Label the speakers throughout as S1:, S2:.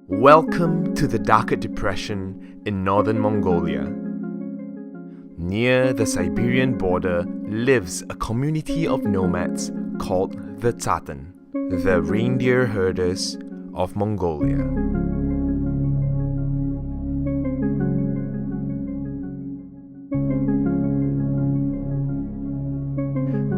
S1: Welcome to the Darkhad Depression in northern Mongolia. Near the Siberian border lives a community of nomads called the Tsaatan, the reindeer herders of Mongolia.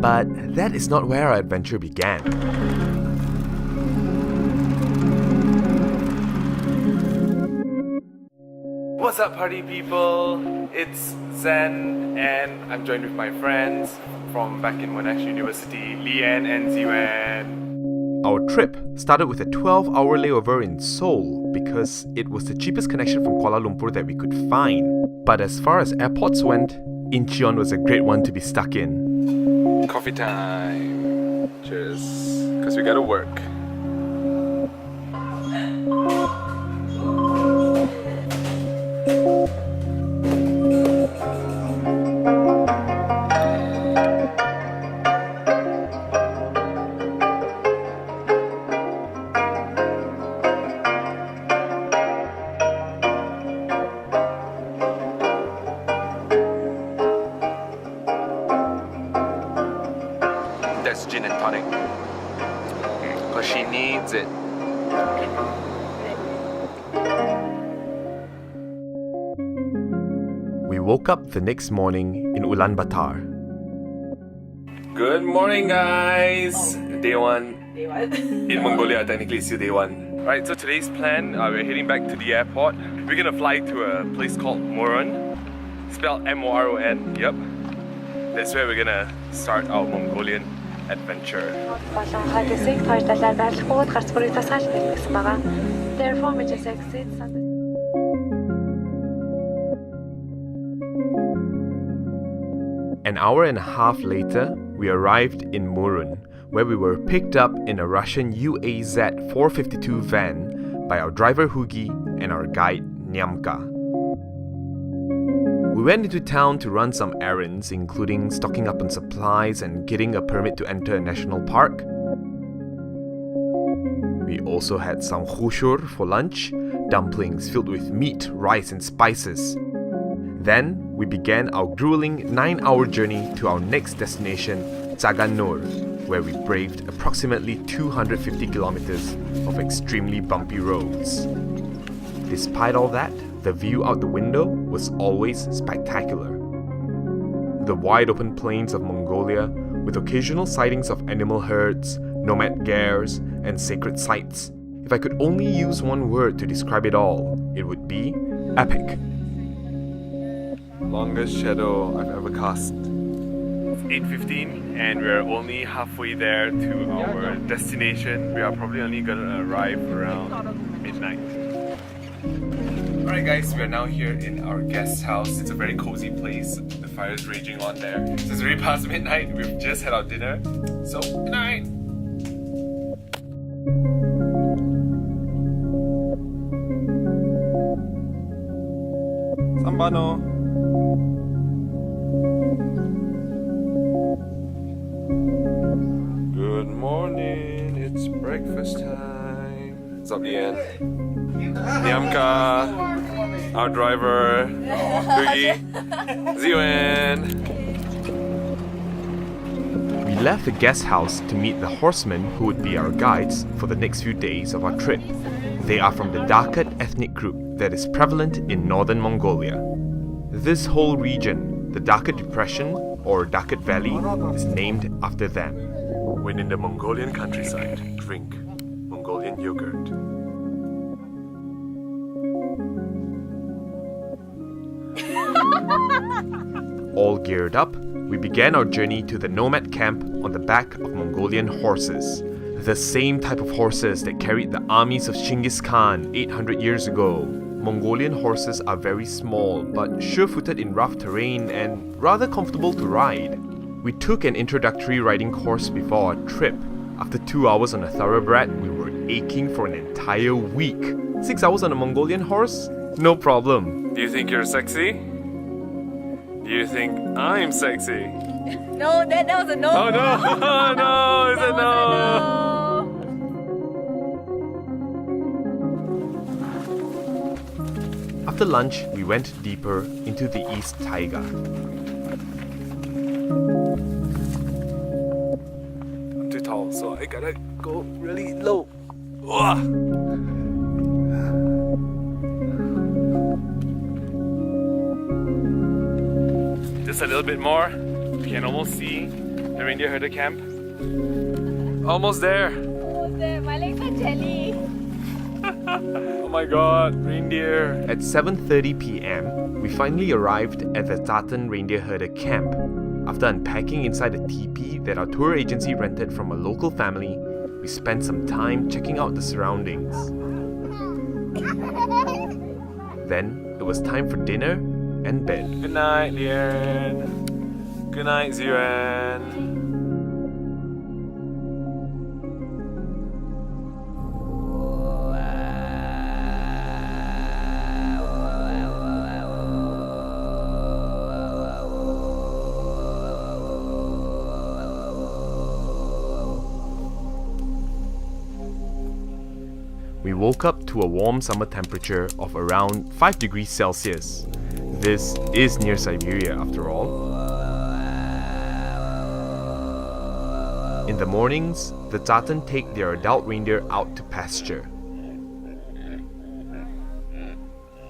S1: But that is not where our adventure began. What's up, party people? It's Zen, and I'm joined with my friends from back in Monash University, Leanne and Ziwan. Our trip started with a 12-hour layover in Seoul because it was the cheapest connection from Kuala Lumpur that we could find. But as far as airports went, Incheon was a great one to be stuck in. Coffee time. Cheers. Because we gotta work. That's gin and tonic. Because she needs it. We woke up the next morning in ULAANBAATAR. Good morning, guys! Day one. In Mongolia, technically it's still day one. Right, so today's plan, we're heading back to the airport. We're gonna fly to a place called Moron. Spelled M-O-R-O-N, yep. That's where we're gonna start our Mongolian adventure. An hour and a half later, we arrived in Murun, where we were picked up in a Russian UAZ 452 van by our driver Hugi and our guide Nyamka. We went into town to run some errands, including stocking up on supplies and getting a permit to enter a national park. We also had some khushur for lunch, dumplings filled with meat, rice and spices. Then, we began our grueling 9-hour journey to our next destination, TSAGAAN NUUR, where we braved approximately 250 kilometers of extremely bumpy roads. Despite all that, the view out the window was always spectacular. The wide open plains of Mongolia, with occasional sightings of animal herds, nomad gers, and sacred sites. If I could only use one word to describe it all, it would be epic. Longest shadow I've ever cast. It's 8:15 and we're only halfway there to our destination. We are probably only gonna arrive around midnight. Alright guys, we are now here in our guest house. It's a very cozy place. The fire is raging on there. So it's already past midnight. We've just had our dinner. So, good night! Sambano! Good morning, it's breakfast time. What's up, Leanne? Nyamka, our driver, Hugi, Ziwan. We left the guest house to meet the horsemen who would be our guides for the next few days of our trip. They are from the Darkhad ethnic group that is prevalent in northern Mongolia. This whole region, the Darkhad Depression or Darkhad Valley, is named after them. When in the Mongolian countryside, drink Mongolian yogurt. All geared up, we began our journey to the nomad camp on the back of Mongolian horses. The same type of horses that carried the armies of Genghis Khan 800 years ago. Mongolian horses are very small but sure-footed in rough terrain and rather comfortable to ride. We took an introductory riding course before our trip. After 2 hours on a thoroughbred, we were aching for an entire week. 6 hours on a Mongolian horse? No problem. Do you think you're sexy? Do you think I'm sexy?
S2: No, that was a no.
S1: Oh no! Oh no! It's a no! After lunch, we went deeper into the East Taiga. I'm too tall, so I gotta go really low. Just a little bit more. You can almost see the reindeer herder camp. Almost there.
S2: Almost there. My legs are jelly.
S1: Oh my god, reindeer. At 7:30 p.m, we finally arrived at the Tsaatan reindeer herder camp. After unpacking inside a teepee that our tour agency rented from a local family, we spent some time checking out the surroundings. Then it was time for dinner and bed. Good night, Lian. Good night, Ziran. We woke up to a warm summer temperature of around 5 degrees Celsius. This is near Siberia after all. In the mornings, the Tsaatan take their adult reindeer out to pasture.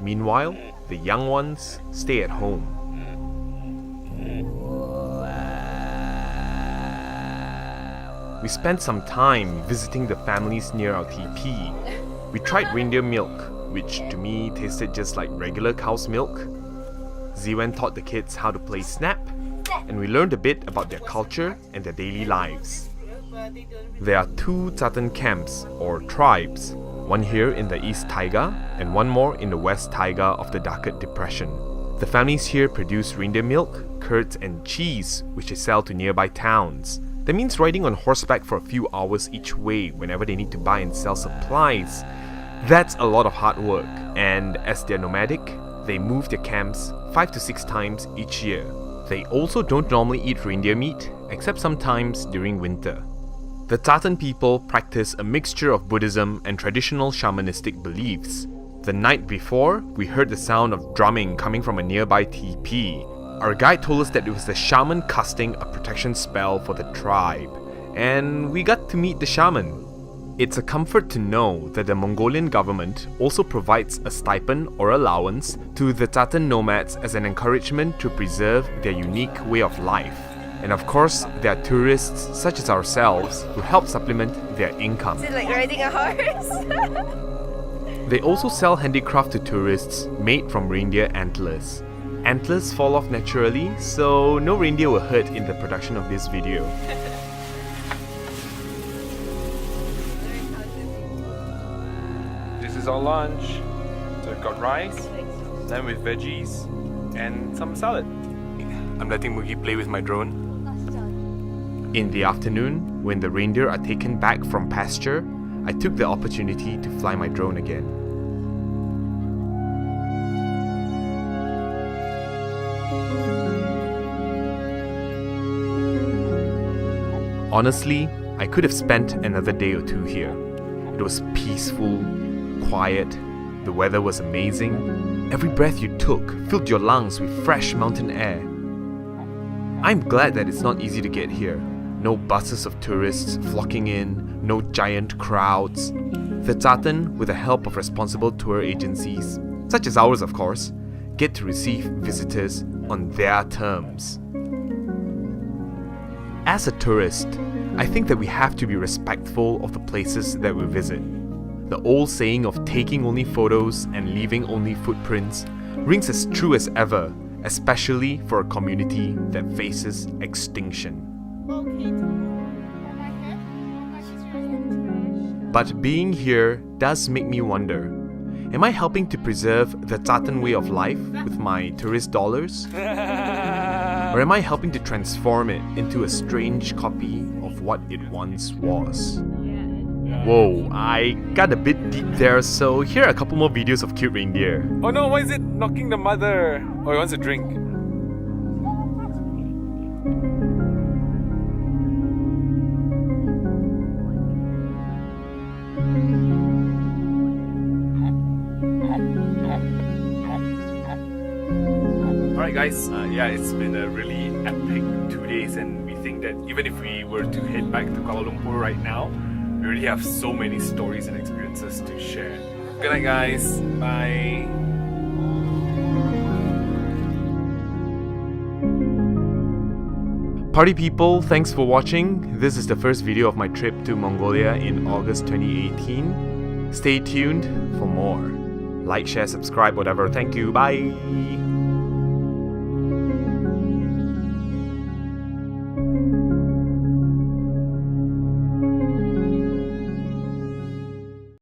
S1: Meanwhile, the young ones stay at home. We spent some time visiting the families near our teepee. We tried reindeer milk, which to me tasted just like regular cow's milk. Ziwen taught the kids how to play snap, and we learned a bit about their culture and their daily lives. There are 2 Tsaatan camps, or tribes, one here in the East Taiga and one more in the West Taiga of the Darkhad Depression. The families here produce reindeer milk, curds and cheese, which they sell to nearby towns. That means riding on horseback for a few hours each way whenever they need to buy and sell supplies. That's a lot of hard work, and as they're nomadic, they move their camps 5 to 6 times each year. They also don't normally eat reindeer meat, except sometimes during winter. The Tsaatan people practice a mixture of Buddhism and traditional shamanistic beliefs. The night before, we heard the sound of drumming coming from a nearby teepee. Our guide told us that it was the shaman casting a protection spell for the tribe, and we got to meet the shaman. It's a comfort to know that the Mongolian government also provides a stipend or allowance to the Reindeer Nomads as an encouragement to preserve their unique way of life. And of course, there are tourists such as ourselves who help supplement their income.
S2: Is it like riding a horse?
S1: They also sell handicraft to tourists made from reindeer antlers. Antlers fall off naturally, so no reindeer were hurt in the production of this video. This is our lunch. So we've got rice, then with veggies, and some salad. I'm letting Mugi play with my drone. In the afternoon, when the reindeer are taken back from pasture, I took the opportunity to fly my drone again. Honestly, I could have spent another day or 2 here. It was peaceful, quiet, the weather was amazing. Every breath you took filled your lungs with fresh mountain air. I'm glad that it's not easy to get here. No buses of tourists flocking in, no giant crowds. The Tsaatan, with the help of responsible tour agencies, such as ours of course, get to receive visitors on their terms. As a tourist, I think that we have to be respectful of the places that we visit. The old saying of taking only photos and leaving only footprints rings as true as ever, especially for a community that faces extinction. But being here does make me wonder, am I helping to preserve the Tsaatan way of life with my tourist dollars? Or am I helping to transform it into a strange copy of what it once was? Whoa, I got a bit deep there, so here are a couple more videos of cute reindeer. Oh no, why is it knocking the mother? Oh, he wants a drink.
S3: Alright guys, yeah, it's been a really epic 2 days, and we think that even if we were to head back to Kuala Lumpur right now, we already have so many stories and experiences to share. Good night guys, bye.
S1: Party people, thanks for watching. This is the first video of my trip to Mongolia in August 2018. Stay tuned for more. Like, share, subscribe, whatever. Thank you. Bye.